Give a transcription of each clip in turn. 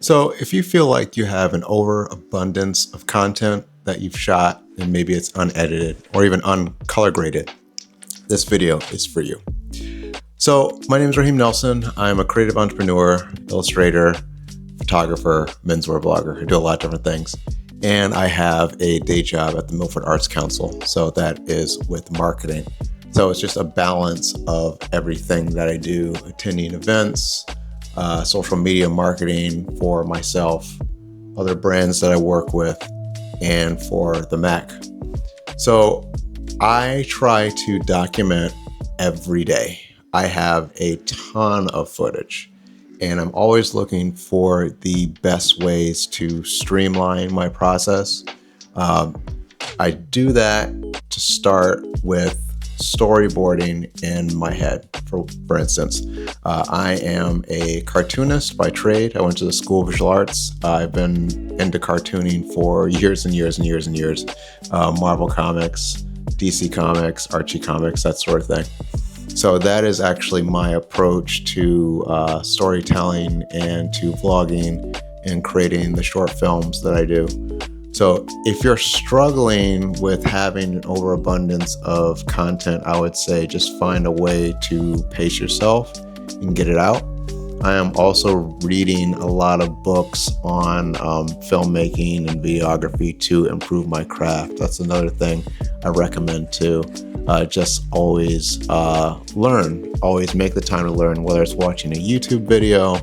So, if you feel like you have an overabundance of content that you've shot and maybe it's unedited or even uncolor graded, this video is for you. So, my name is Raheem Nelson. I'm a creative entrepreneur, illustrator, photographer, menswear blogger. I do a lot of different things. And I have a day job at the Milford Arts Council. So, that is with marketing. So, it's just a balance of everything that I do, attending events, social media marketing for myself, other brands that I work with, and for the Mac. So I try to document every day. I have a ton of footage, and I'm always looking for the best ways to streamline my process. I do that to start with storyboarding in my head. For instance, I am a cartoonist by trade. I went to the School of Visual Arts. I've been into cartooning for years and years and years and years. Marvel Comics, DC Comics, Archie Comics, that sort of thing. So that is actually my approach to storytelling and to vlogging and creating the short films that I do. So if you're struggling with having an overabundance of content, I would say just find a way to pace yourself and get it out. I am also reading a lot of books on filmmaking and videography to improve my craft. That's another thing I recommend too. Just always learn, always make the time to learn, whether it's watching a YouTube video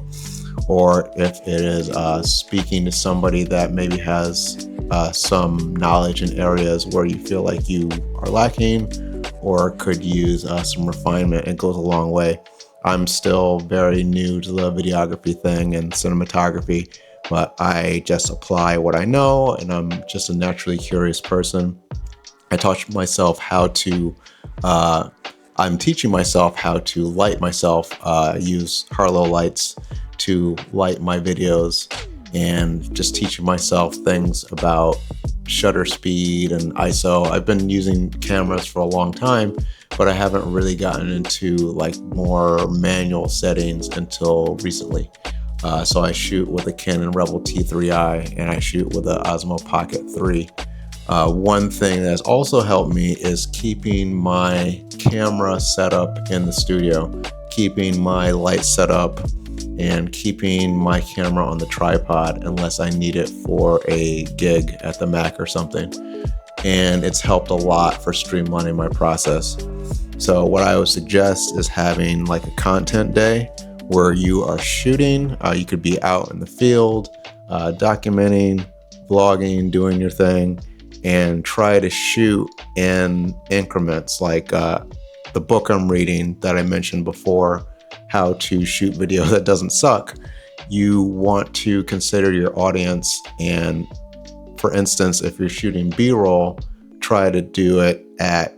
or if it is speaking to somebody that maybe has some knowledge in areas where you feel like you are lacking or could use some refinement. It goes a long way. I'm still very new to the videography thing and cinematography, but I just apply what I know, and I'm just a naturally curious person. I taught myself how to I'm teaching myself how to light myself, use Harlow lights to light my videos, and just teaching myself things about shutter speed and ISO. I've been using cameras for a long time, but I haven't really gotten into like more manual settings until recently. So I shoot with a Canon Rebel T3i and I shoot with an Osmo Pocket 3. One thing that's also helped me is keeping my camera set up in the studio, keeping my light set up, and keeping my camera on the tripod unless I need it for a gig at the Mac or something. And it's helped a lot for streamlining my process. So what I would suggest is having like a content day where you are shooting. You could be out in the field, documenting, vlogging, doing your thing, and try to shoot in increments. Like the book I'm reading that I mentioned before, How to Shoot Video That Doesn't Suck. You want to consider your audience, and for instance, if you're shooting B-roll, try to do it at,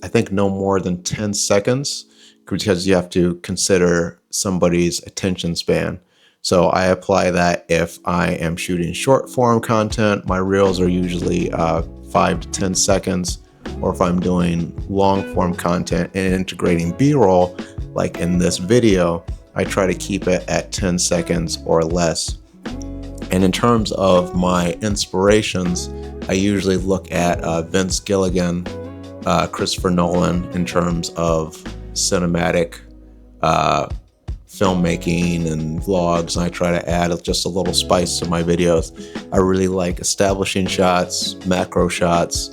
I think, no more than 10 seconds, because you have to consider somebody's attention span. So I apply that if I am shooting short form content. My reels are usually 5 to 10 seconds. Or if I'm doing long form content and integrating B-roll, like in this video, I try to keep it at 10 seconds or less. And in terms of my inspirations, I usually look at Vince Gilligan, Christopher Nolan in terms of cinematic filmmaking and vlogs, and I try to add just a little spice to my videos. I really like establishing shots, macro shots,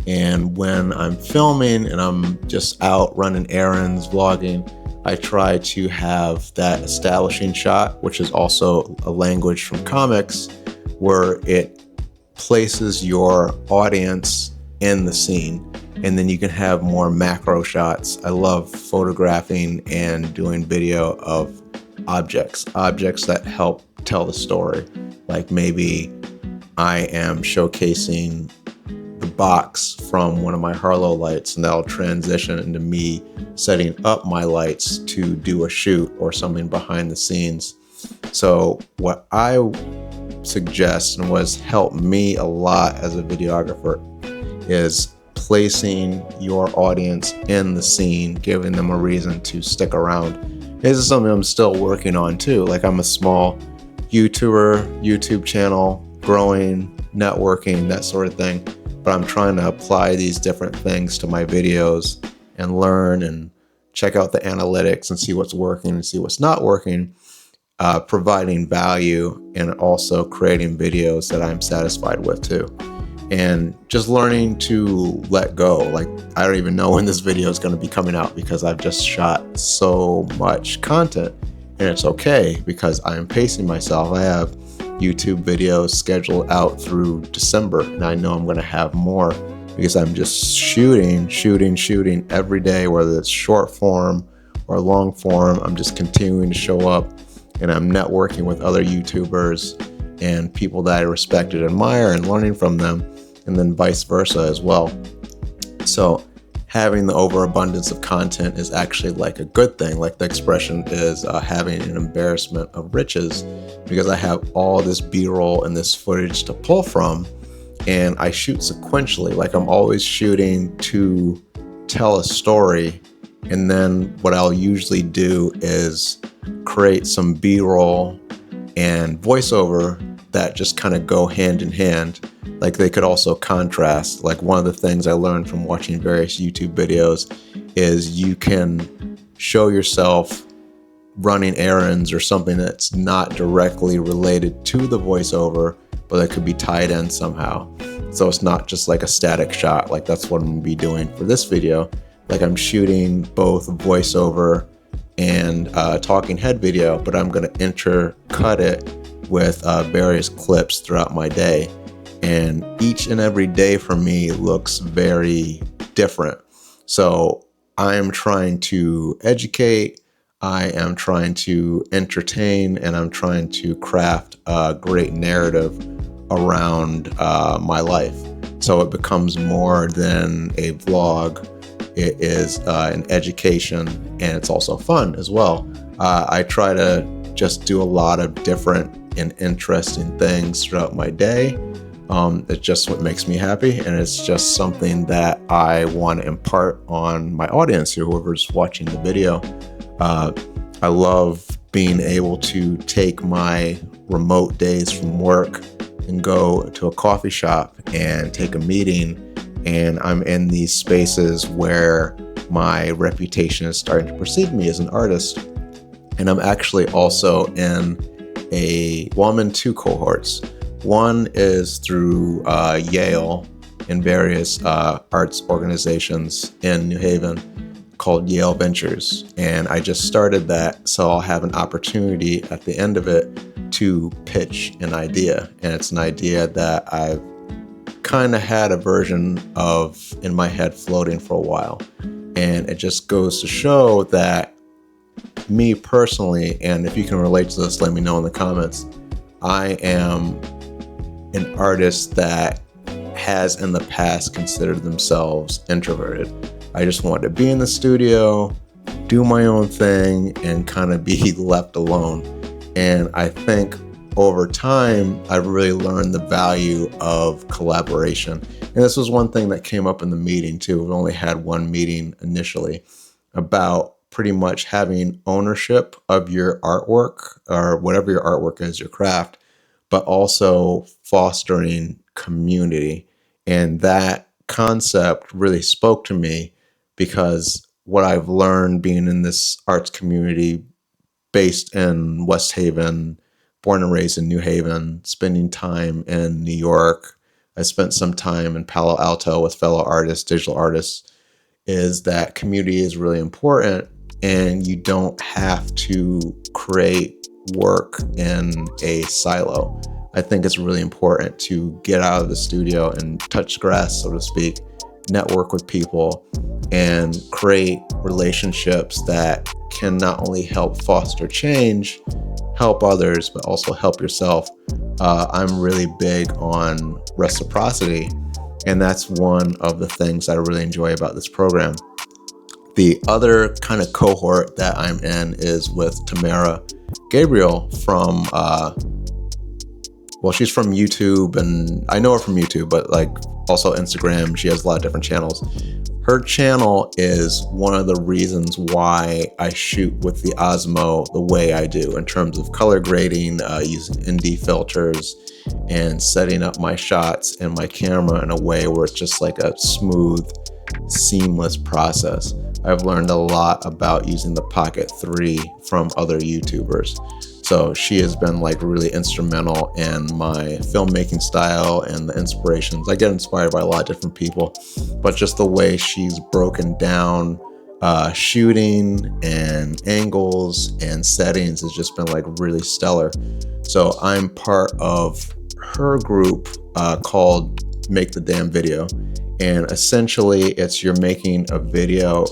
and when I'm filming and I'm just out running errands, vlogging, I try to have that establishing shot, which is also a language from comics, where it places your audience in the scene. And then you can have more macro shots. I love photographing and doing video of objects that help tell the story. Like maybe I am showcasing the box from one of my Harlow lights, and that'll transition into me setting up my lights to do a shoot or something behind the scenes. So what I suggest and what's helped me a lot as a videographer is placing your audience in the scene, giving them a reason to stick around. This is something I'm still working on too. Like, I'm a small YouTube channel, growing, networking, that sort of thing. But I'm trying to apply these different things to my videos and learn and check out the analytics and see what's working and see what's not working, providing value and also creating videos that I'm satisfied with too. And just learning to let go. Like, I don't even know when this video is going to be coming out because I've just shot so much content. And it's okay because I'm pacing myself. I have YouTube videos scheduled out through December, and I know I'm going to have more because I'm just shooting every day, whether it's short form or long form. I'm just continuing to show up, and I'm networking with other YouTubers and people that I respect and admire and learning from them, and then vice versa as well. So having the overabundance of content is actually like a good thing. Like the expression is having an embarrassment of riches, because I have all this B-roll and this footage to pull from, and I shoot sequentially. Like I'm always shooting to tell a story, and then what I'll usually do is create some B-roll and voiceover that just kind of go hand in hand. Like they could also contrast. Like one of the things I learned from watching various YouTube videos is you can show yourself running errands or something that's not directly related to the voiceover, but that could be tied in somehow. So it's not just like a static shot. Like that's what I'm gonna be doing for this video. Like I'm shooting both voiceover and talking head video, but I'm gonna intercut it with various clips throughout my day. And each and every day for me looks very different. So I am trying to educate, I am trying to entertain, and I'm trying to craft a great narrative around my life. So it becomes more than a vlog. It is an education, and it's also fun as well. I try to just do a lot of different and interesting things throughout my day. It's just what makes me happy, and it's just something that I want to impart on my audience, whoever's watching the video. I love being able to take my remote days from work and go to a coffee shop and take a meeting, and I'm in these spaces where my reputation is starting to precede me as an artist. And I'm actually also in I'm in two cohorts. One is through Yale and various arts organizations in New Haven called Yale Ventures. And I just started that, so I'll have an opportunity at the end of it to pitch an idea. And it's an idea that I've kind of had a version of in my head floating for a while. And it just goes to show that me personally, and if you can relate to this, let me know in the comments, I am an artist that has in the past considered themselves introverted. I just want to be in the studio, do my own thing, and kind of be left alone. And I think over time, I've really learned the value of collaboration. And this was one thing that came up in the meeting too. We've only had one meeting initially about pretty much having ownership of your artwork or whatever your artwork is, your craft, but also fostering community. And that concept really spoke to me because what I've learned being in this arts community based in West Haven, born and raised in New Haven, spending time in New York, I spent some time in Palo Alto with fellow artists, digital artists, is that community is really important, and you don't have to create work in a silo. I think it's really important to get out of the studio and touch grass, so to speak, network with people, and create relationships that can not only help foster change, help others, but also help yourself. I'm really big on reciprocity, and that's one of the things I really enjoy about this program. The other kind of cohort that I'm in is with Tamara Gabriel from, she's from YouTube, and I know her from YouTube, but like also Instagram. She has a lot of different channels. her channel is one of the reasons why I shoot with the Osmo the way I do in terms of color grading, using ND filters, and setting up my shots and my camera in a way where it's just like a smooth, seamless process. I've learned a lot about using the Pocket 3 from other YouTubers. So she has been like really instrumental in my filmmaking style and the inspirations. I get inspired by a lot of different people, but just the way she's broken down shooting and angles and settings has just been like really stellar. So I'm part of her group called Make the Damn Video. And essentially you're making a video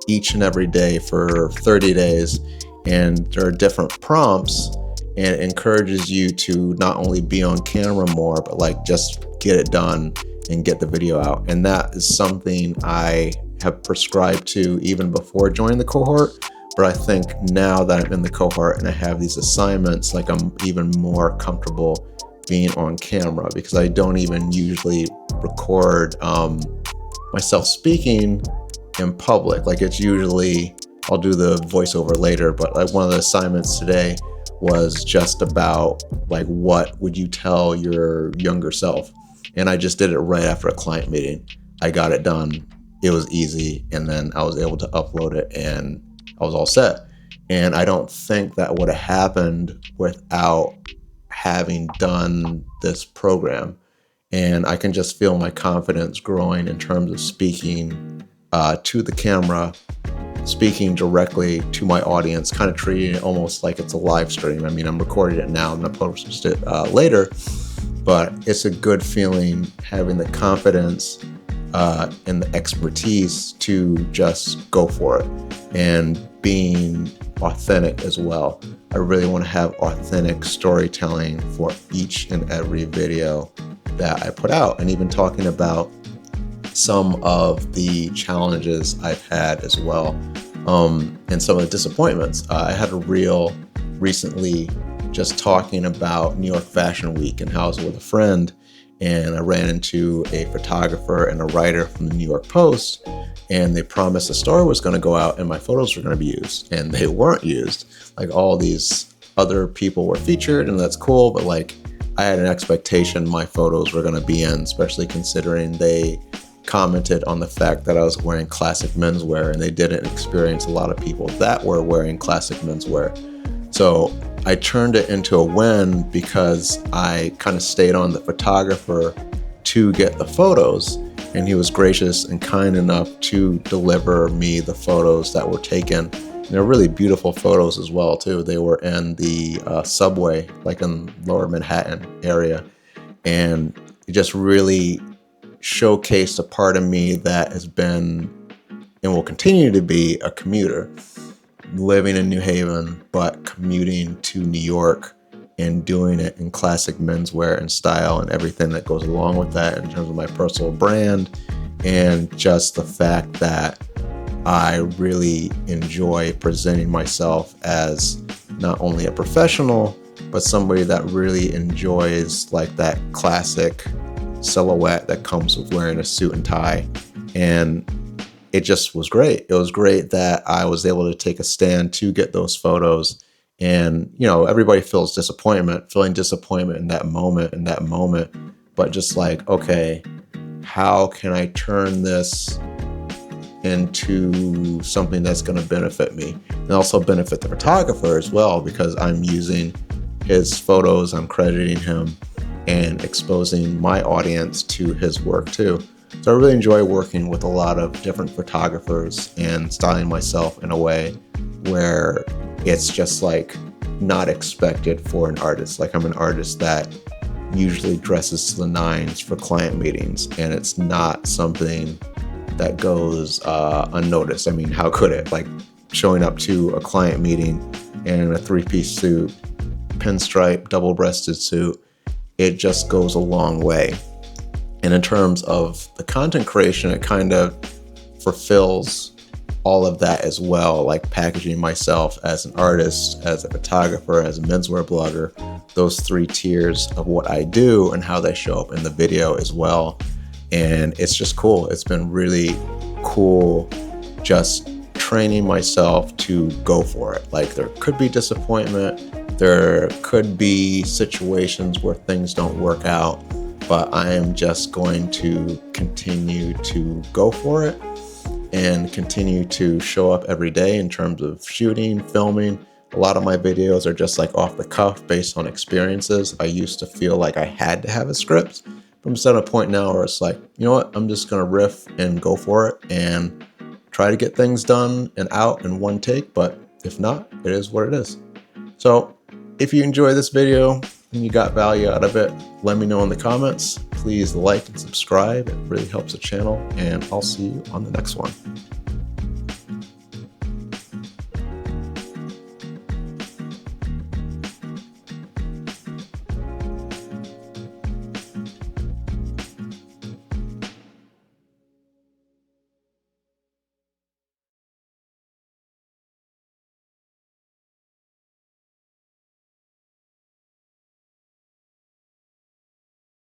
each and every day for 30 days. And there are different prompts, and it encourages you to not only be on camera more, but like just get it done and get the video out. And that is something I have prescribed to even before joining the cohort. But I think now that I'm in the cohort and I have these assignments, like I'm even more comfortable being on camera, because I don't even usually record myself speaking in public. Like it's usually, I'll do the voiceover later, but like one of the assignments today was just about like, what would you tell your younger self? And I just did it right after a client meeting. I got it done. It was easy. And then I was able to upload it and I was all set. And I don't think that would have happened without having done this program. And I can just feel my confidence growing in terms of speaking to the camera, speaking directly to my audience, kind of treating it almost like it's a live stream. I mean, I'm recording it now, I'm gonna post it later, but it's a good feeling having the confidence and the expertise to just go for it and being authentic as well. I really want to have authentic storytelling for each and every video that I put out, and even talking about some of the challenges I've had as well, and some of the disappointments. I had a reel recently just talking about New York Fashion Week and how I was with a friend, and I ran into a photographer and a writer from the New York Post, and they promised a story was going to go out and my photos were going to be used, and they weren't used. Like all these other people were featured, and that's cool, but like I had an expectation my photos were going to be in, especially considering they commented on the fact that I was wearing classic menswear, and they didn't experience a lot of people that were wearing classic menswear. So I turned it into a win because I kind of stayed on the photographer to get the photos, and he was gracious and kind enough to deliver me the photos that were taken. And they're really beautiful photos as well too. They were in the subway, like in Lower Manhattan area, and it just really showcased a part of me that has been and will continue to be a commuter, living in New Haven, but commuting to New York and doing it in classic menswear and style and everything that goes along with that in terms of my personal brand, and just the fact that I really enjoy presenting myself as not only a professional, but somebody that really enjoys like that classic silhouette that comes with wearing a suit and tie. And it just was great. It was great that I was able to take a stand to get those photos. And, you know, everybody feeling disappointment in that moment, but just like, okay, how can I turn this into something that's going to benefit me and also benefit the photographer as well, because I'm using his photos, I'm crediting him and exposing my audience to his work too. So I really enjoy working with a lot of different photographers and styling myself in a way where it's just like not expected for an artist. Like I'm an artist that usually dresses to the nines for client meetings, and it's not something that goes unnoticed. I mean, how could it? Like showing up to a client meeting in a three-piece suit, pinstripe, double-breasted suit, it just goes a long way. And in terms of the content creation, it kind of fulfills all of that as well, like packaging myself as an artist, as a photographer, as a menswear blogger, those three tiers of what I do and how they show up in the video as well. And it's just cool. It's been really cool just training myself to go for it. Like, there could be disappointment, there could be situations where things don't work out, but I am just going to continue to go for it and continue to show up every day in terms of shooting, filming. A lot of my videos are just like off the cuff based on experiences. I used to feel like I had to have a script, but I'm just at a point now where it's like, you know what, I'm just gonna riff and go for it and try to get things done and out in one take, but if not, it is what it is. So if you enjoy this video and you got value out of it, let me know in the comments. Please like and subscribe. It really helps the channel, and I'll see you on the next one.